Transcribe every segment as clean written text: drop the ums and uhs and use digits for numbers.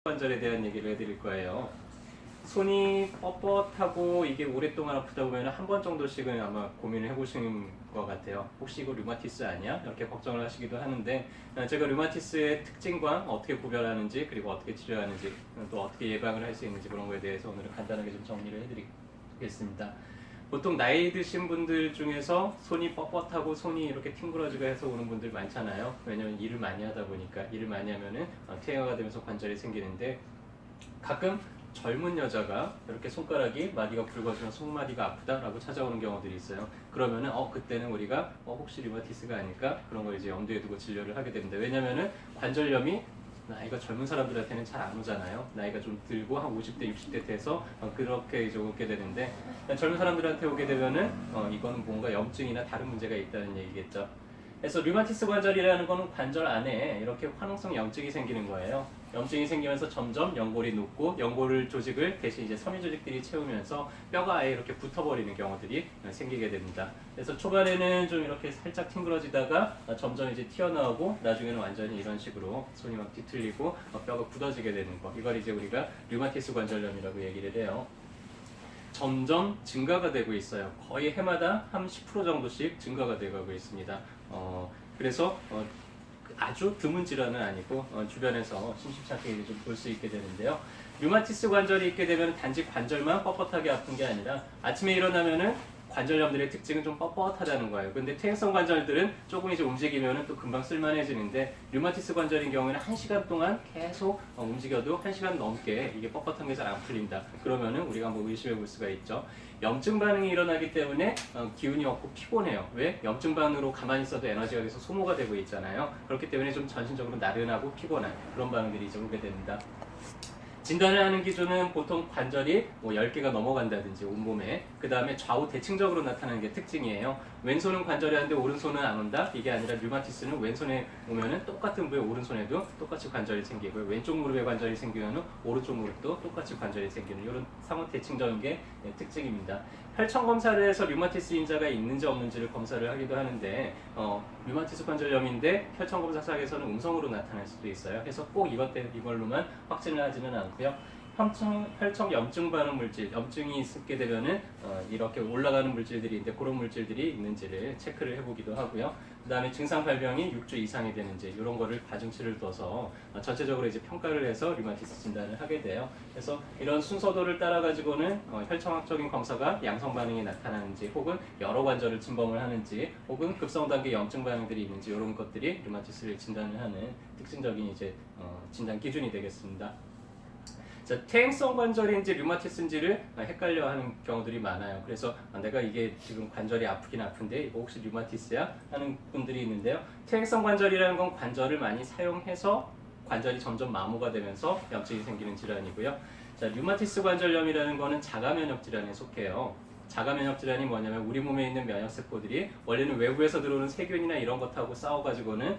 관절에 대한 얘기를 해드릴 거예요. 손이 뻣뻣하고 이게 오랫동안 아프다 보면 한 번 정도씩은 아마 고민을 해보신 것 같아요. 혹시 이거 류마티스 아니야? 이렇게 걱정을 하시기도 하는데 제가 류마티스의 특징과 어떻게 구별하는지 그리고 어떻게 치료하는지 또 어떻게 예방을 할 수 있는지 그런 거에 대해서 오늘 간단하게 좀 정리를 해드리겠습니다. 보통 나이 드신 분들 중에서 손이 뻣뻣하고 손이 이렇게 팅그러지고 해서 오는 분들 많잖아요. 왜냐면 일을 많이 하다 보니까 일을 많이 하면은 퇴화가 되면서 관절이 생기는데 가끔 젊은 여자가 이렇게 손가락이 마디가 굵어지면 손마디가 아프다라고 찾아오는 경우들이 있어요. 그러면은 그때는 우리가 혹시 류마티스가 아닐까 그런 걸 이제 염두에 두고 진료를 하게 됩니다. 왜냐면은 관절염이 나이가 젊은 사람들한테는 잘 안 오잖아요. 나이가 좀 들고 한 50대, 60대 돼서 그렇게 이제 오게 되는데 젊은 사람들한테 오게 되면은 이거는 뭔가 염증이나 다른 문제가 있다는 얘기겠죠. 그래서 류마티스 관절이라는 거는 관절 안에 이렇게 화농성 염증이 생기는 거예요. 염증이 생기면서 점점 연골이 눕고 연골 조직을 대신 이제 섬유 조직들이 채우면서 뼈가 아예 이렇게 붙어버리는 경우들이 생기게 됩니다. 그래서 초반에는 좀 이렇게 살짝 팅그러지다가 점점 이제 튀어나오고 나중에는 완전히 이런 식으로 손이 막 뒤틀리고 뼈가 굳어지게 되는 거. 이걸 이제 우리가 류마티스 관절염이라고 얘기를 해요. 점점 증가가 되고 있어요. 거의 해마다 한 10% 정도씩 증가가 되고 있습니다. 그래서 아주 드문 질환은 아니고 주변에서 심심치 않게 좀 볼 수 있게 되는데요. 류마티스 관절이 있게 되면 단지 관절만 뻣뻣하게 아픈 게 아니라 아침에 일어나면은 관절염들의 특징은 좀 뻣뻣하다는 거예요. 근데 퇴행성 관절들은 조금 이제 움직이면은 또 금방 쓸만해지는데 류마티스 관절인 경우에는 1시간 동안 계속 움직여도 1시간 넘게 이게 뻣뻣한 게 잘 안 풀린다. 그러면은 우리가 한번 의심해 볼 수가 있죠. 염증 반응이 일어나기 때문에 기운이 없고 피곤해요. 왜? 염증 반응으로 가만히 있어도 에너지가 계속 소모가 되고 있잖아요. 그렇기 때문에 좀 전신적으로 나른하고 피곤한 그런 반응들이 이제 오게 됩니다. 진단을 하는 기준은 보통 관절이 10개가 넘어간다든지 온몸에 그 다음에 좌우 대칭적으로 나타나는 게 특징이에요. 왼손은 관절이 하는데 오른손은 안 온다? 이게 아니라 류마티스는 왼손에 오면은 똑같은 부위에 오른손에도 똑같이 관절이 생기고요. 왼쪽 무릎에 관절이 생기면 오른쪽 무릎도 똑같이 관절이 생기는 이런 상호 대칭적인 게 특징입니다. 혈청 검사를 해서 류마티스 인자가 있는지 없는지를 검사를 하기도 하는데 류마티스 관절염인데 혈청 검사상에서는 음성으로 나타날 수도 있어요. 그래서 꼭 이걸로만 확진을 하지는 않고요. 혈청 염증 반응 물질, 염증이 있게 되면은 이렇게 올라가는 물질들이 있는데 그런 물질들이 있는지를 체크를 해보기도 하고요. 그 다음에 증상 발병이 6주 이상이 되는지 이런 거를 가중치를 둬서 전체적으로 이제 평가를 해서 류마티스 진단을 하게 돼요. 그래서 이런 순서도를 따라 가지고는 혈청학적인 검사가 양성 반응이 나타나는지 혹은 여러 관절을 침범을 하는지 혹은 급성 단계 염증 반응들이 있는지 이런 것들이 류마티스를 진단을 하는 특징적인 이제 진단 기준이 되겠습니다. 자, 퇴행성 관절인지 류마티스인지를 헷갈려하는 경우들이 많아요. 그래서 내가 이게 지금 관절이 아프긴 아픈데 이거 혹시 류마티스야? 하는 분들이 있는데요. 퇴행성 관절이라는 건 관절을 많이 사용해서 관절이 점점 마모가 되면서 염증이 생기는 질환이고요. 자, 류마티스 관절염이라는 거는 자가 면역 질환에 속해요. 자가 면역 질환이 뭐냐면 우리 몸에 있는 면역 세포들이 원래는 외부에서 들어오는 세균이나 이런 것하고 싸워가지고는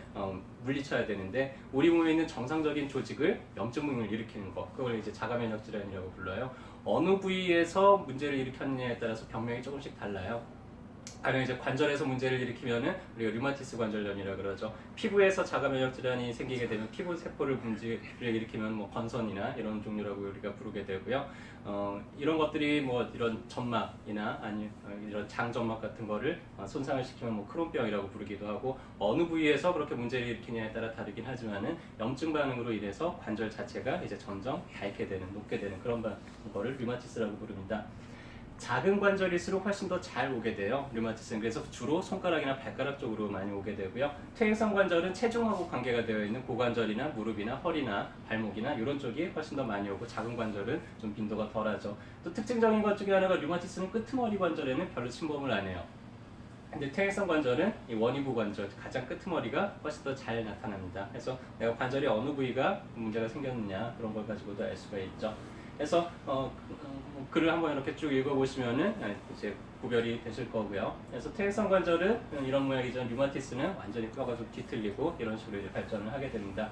물리쳐야 되는데 우리 몸에 있는 정상적인 조직을 염증을 일으키는 것 그걸 이제 자가 면역 질환이라고 불러요. 어느 부위에서 문제를 일으켰느냐에 따라서 병명이 조금씩 달라요. 가령 이제 관절에서 문제를 일으키면은 우리가 류마티스 관절염이라 그러죠. 피부에서 자가 면역 질환이 생기게 되면 피부 세포를 문제를 일으키면 뭐 건선이나 이런 종류라고 우리가 부르게 되고요. 이런 것들이 뭐 이런 점막이나 아니 이런 장점막 같은 거를 손상을 시키면 뭐 크론병이라고 부르기도 하고 어느 부위에서 그렇게 문제를 일으키냐에 따라 다르긴 하지만은 염증 반응으로 인해서 관절 자체가 이제 점점 닳게 되는 높게 되는 그런 거를 류마티스라고 부릅니다. 작은 관절일수록 훨씬 더 잘 오게 돼요. 류마티스는 그래서 주로 손가락이나 발가락 쪽으로 많이 오게 되고요. 퇴행성 관절은 체중하고 관계가 되어 있는 고관절이나 무릎이나 허리나 발목이나 이런 쪽이 훨씬 더 많이 오고 작은 관절은 좀 빈도가 덜하죠. 또 특징적인 것 중에 하나가 류마티스는 끄트머리 관절에는 별로 침범을 안 해요. 근데 퇴행성 관절은 이 원위부 관절, 가장 끄트머리가 훨씬 더 잘 나타납니다. 그래서 내가 관절이 어느 부위가 문제가 생겼느냐 그런 걸 가지고도 알 수가 있죠. 그래서 글을 한번 이렇게 쭉 읽어보시면은 이제 구별이 되실 거고요. 그래서 퇴행성 관절은 이런 모양이죠. 류마티스는 완전히 뼈가 좀 뒤틀리고 이런 식으로 이제 발전을 하게 됩니다.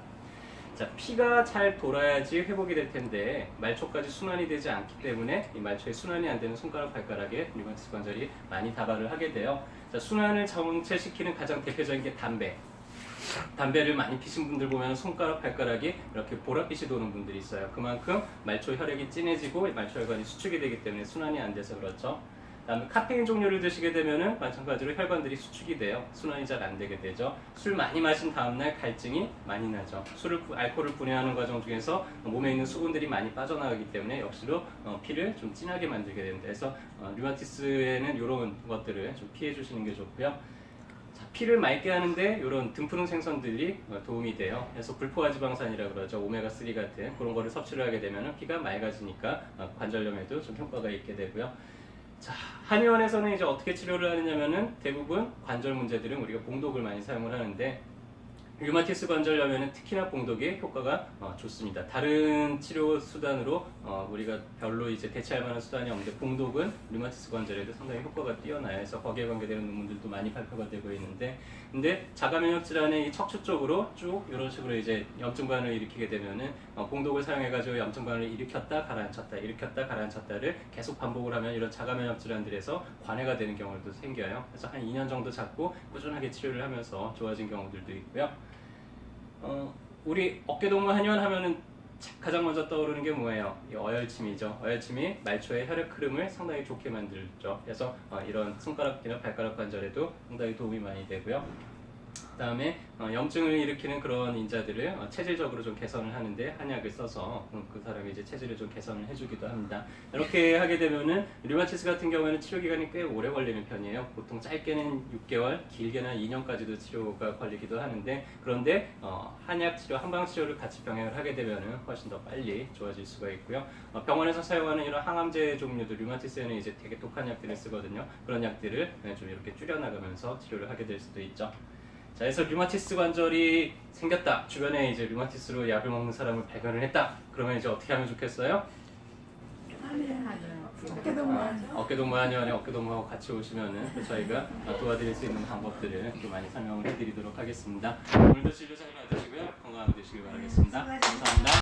자, 피가 잘 돌아야지 회복이 될 텐데 말초까지 순환이 되지 않기 때문에 이 말초에 순환이 안 되는 손가락, 발가락에 류마티스 관절이 많이 다발을 하게 돼요. 자, 순환을 정체시키는 가장 대표적인 게 담배. 담배를 많이 피신 분들 보면 손가락, 발가락이 이렇게 보랏빛이 도는 분들이 있어요. 그만큼 말초 혈액이 진해지고 말초 혈관이 수축이 되기 때문에 순환이 안 돼서 그렇죠. 다음에 카페인 종류를 드시게 되면은 마찬가지로 혈관들이 수축이 돼요. 순환이 잘 안 되게 되죠. 술 많이 마신 다음날 갈증이 많이 나죠. 알코올을 분해하는 과정 중에서 몸에 있는 수분들이 많이 빠져나가기 때문에 역시로 피를 좀 진하게 만들게 됩니다. 그래서 류마티스에는 이런 것들을 좀 피해 주시는 게 좋고요. 자, 피를 맑게 하는데 이런 등푸른 생선들이 도움이 돼요. 그래서 불포화지방산이라고 그러죠. 오메가3 같은 그런 거를 섭취를 하게 되면 피가 맑아지니까 관절염에도 좀 효과가 있게 되고요. 자, 한의원에서는 이제 어떻게 치료를 하느냐면은 대부분 관절 문제들은 우리가 봉독을 많이 사용을 하는데 류마티스 관절염에는 특히나 봉독이 효과가 좋습니다. 다른 치료 수단으로 우리가 별로 이제 대체할 만한 수단이 없는데 봉독은 류마티스 관절에도 상당히 효과가 뛰어나요. 그래서 거기에 관계되는 논문들도 많이 발표가 되고 있는데, 근데 자가면역 질환의 이 척추 쪽으로 쭉 이런 식으로 이제 염증반을 일으키게 되면은 봉독을 사용해가지고 염증반을 일으켰다 가라앉혔다 일으켰다 가라앉혔다를 계속 반복을 하면 이런 자가면역 질환들에서 관해가 되는 경우도 생겨요. 그래서 한 2년 정도 잡고 꾸준하게 치료를 하면서 좋아진 경우들도 있고요. 우리 어깨동무 한의원 하면은 가장 먼저 떠오르는 게 뭐예요? 이 어혈침이죠. 어혈침이 말초의 혈액 흐름을 상당히 좋게 만들죠. 그래서 이런 손가락이나 발가락 관절에도 상당히 도움이 많이 되고요. 그다음에 염증을 일으키는 그런 인자들을 체질적으로 좀 개선을 하는데 한약을 써서 그 사람이 이제 체질을 좀 개선을 해주기도 합니다. 이렇게 하게 되면은 류마티스 같은 경우에는 치료 기간이 꽤 오래 걸리는 편이에요. 보통 짧게는 6개월, 길게는 2년까지도 치료가 걸리기도 하는데, 그런데 한약 치료, 한방 치료를 같이 병행을 하게 되면은 훨씬 더 빨리 좋아질 수가 있고요. 병원에서 사용하는 이런 항암제 종류도 류마티스에는 이제 되게 독한 약들을 쓰거든요. 그런 약들을 좀 이렇게 줄여나가면서 치료를 하게 될 수도 있죠. 자, 그래서 류마티스 관절이 생겼다. 주변에 이제 류마티스로 약을 먹는 사람을 발견을 했다. 그러면 이제 어떻게 하면 좋겠어요? 어깨동무 한의원에 어깨동무하고 같이 오시면은 저희가 도와드릴 수 있는 방법들을 또 많이 설명을 해드리도록 하겠습니다. 오늘도 진료 잘 받으시고요. 건강하게 되시길 바라겠습니다. 감사합니다.